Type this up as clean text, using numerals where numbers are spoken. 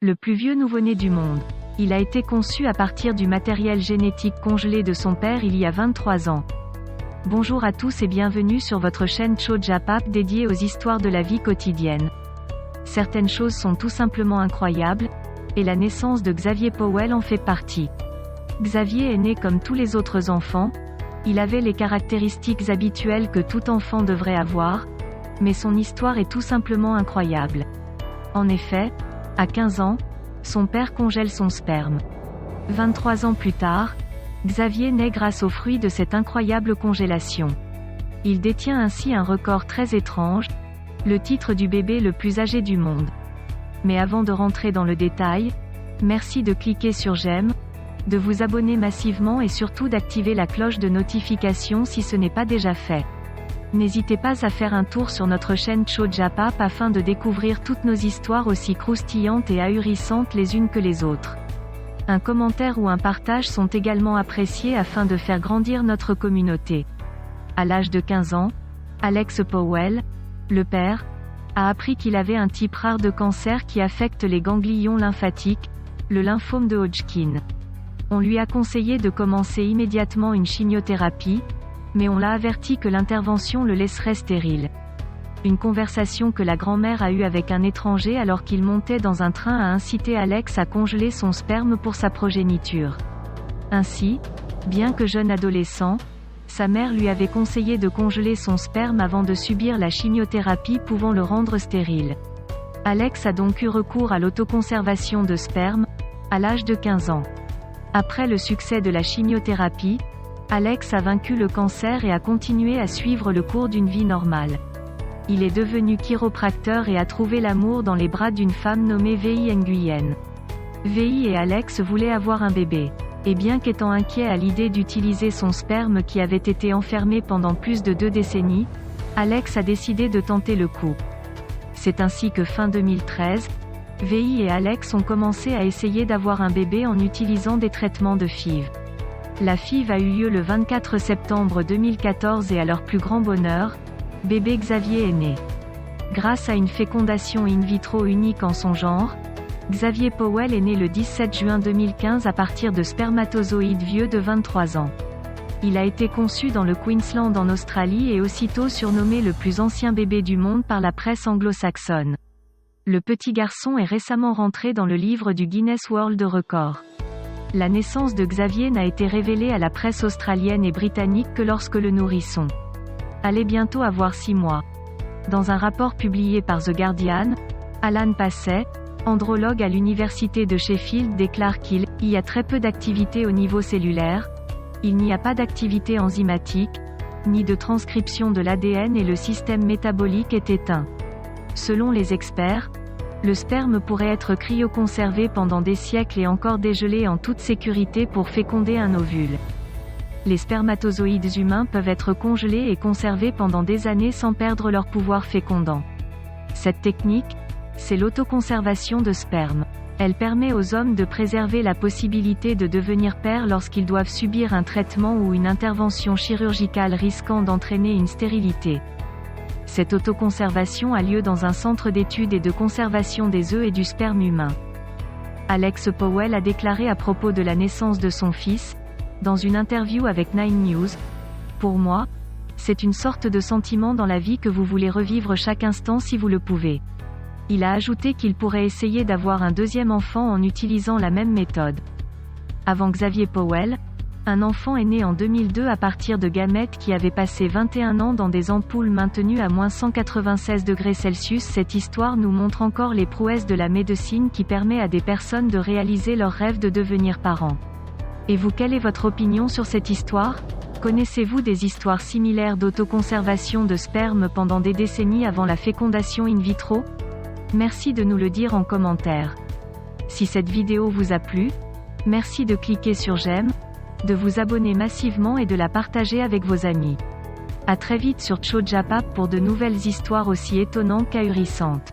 Le plus vieux nouveau-né du monde. Il a été conçu à partir du matériel génétique congelé de son père il y a 23 ans. Bonjour à tous et bienvenue sur votre chaîne Chojapap dédiée aux histoires de la vie quotidienne. Certaines choses sont tout simplement incroyables, et la naissance de Xavier Powell en fait partie. Xavier est né comme tous les autres enfants, il avait les caractéristiques habituelles que tout enfant devrait avoir, mais son histoire est tout simplement incroyable. En effet, à 15 ans, son père congèle son sperme. 23 ans plus tard, Xavier naît grâce au fruit de cette incroyable congélation. Il détient ainsi un record très étrange, le titre du bébé le plus âgé du monde. Mais avant de rentrer dans le détail, merci de cliquer sur j'aime, de vous abonner massivement et surtout d'activer la cloche de notification si ce n'est pas déjà fait. N'hésitez pas à faire un tour sur notre chaîne Chojapap afin de découvrir toutes nos histoires aussi croustillantes et ahurissantes les unes que les autres. Un commentaire ou un partage sont également appréciés afin de faire grandir notre communauté. À l'âge de 15 ans, Alex Powell, le père, a appris qu'il avait un type rare de cancer qui affecte les ganglions lymphatiques, le lymphome de Hodgkin. On lui a conseillé de commencer immédiatement une chimiothérapie, mais on l'a averti que l'intervention le laisserait stérile. Une conversation que la grand-mère a eue avec un étranger alors qu'il montait dans un train a incité Alex à congeler son sperme pour sa progéniture. Ainsi, bien que jeune adolescent, sa mère lui avait conseillé de congeler son sperme avant de subir la chimiothérapie pouvant le rendre stérile. Alex a donc eu recours à l'autoconservation de sperme, à l'âge de 15 ans. Après le succès de la chimiothérapie, Alex a vaincu le cancer et a continué à suivre le cours d'une vie normale. Il est devenu chiropracteur et a trouvé l'amour dans les bras d'une femme nommée Vei Nguyen. Vei et Alex voulaient avoir un bébé. Et bien qu'étant inquiet à l'idée d'utiliser son sperme qui avait été enfermé pendant plus de 2 décennies, Alex a décidé de tenter le coup. C'est ainsi que fin 2013, Vei et Alex ont commencé à essayer d'avoir un bébé en utilisant des traitements de FIV. La FIV a eu lieu le 24 septembre 2014 et à leur plus grand bonheur, bébé Xavier est né. Grâce à une fécondation in vitro unique en son genre, Xavier Powell est né le 17 juin 2015 à partir de spermatozoïdes vieux de 23 ans. Il a été conçu dans le Queensland en Australie et aussitôt surnommé le plus ancien bébé du monde par la presse anglo-saxonne. Le petit garçon est récemment rentré dans le livre du Guinness World Record. La naissance de Xavier n'a été révélée à la presse australienne et britannique que lorsque le nourrisson allait bientôt avoir 6 mois. Dans un rapport publié par The Guardian, Alan Passet, andrologue à l'université de Sheffield déclare qu'il y a très peu d'activité au niveau cellulaire, il n'y a pas d'activité enzymatique, ni de transcription de l'ADN et le système métabolique est éteint. Selon les experts, le sperme pourrait être cryoconservé pendant des siècles et encore dégelé en toute sécurité pour féconder un ovule. Les spermatozoïdes humains peuvent être congelés et conservés pendant des années sans perdre leur pouvoir fécondant. Cette technique, c'est l'autoconservation de sperme. Elle permet aux hommes de préserver la possibilité de devenir pères lorsqu'ils doivent subir un traitement ou une intervention chirurgicale risquant d'entraîner une stérilité. Cette autoconservation a lieu dans un centre d'études et de conservation des œufs et du sperme humain. Alex Powell a déclaré à propos de la naissance de son fils, dans une interview avec Nine News, « Pour moi, c'est une sorte de sentiment dans la vie que vous voulez revivre chaque instant si vous le pouvez. » Il a ajouté qu'il pourrait essayer d'avoir un deuxième enfant en utilisant la même méthode. Avant Xavier Powell, un enfant est né en 2002 à partir de gamètes qui avaient passé 21 ans dans des ampoules maintenues à -196°C. Cette histoire nous montre encore les prouesses de la médecine qui permet à des personnes de réaliser leur rêve de devenir parents. Et vous, quelle est votre opinion sur cette histoire ? Connaissez-vous des histoires similaires d'autoconservation de sperme pendant des décennies avant la fécondation in vitro ? Merci de nous le dire en commentaire. Si cette vidéo vous a plu, merci de cliquer sur j'aime, de vous abonner massivement et de la partager avec vos amis. À très vite sur Chojapap pour de nouvelles histoires aussi étonnantes qu'ahurissantes.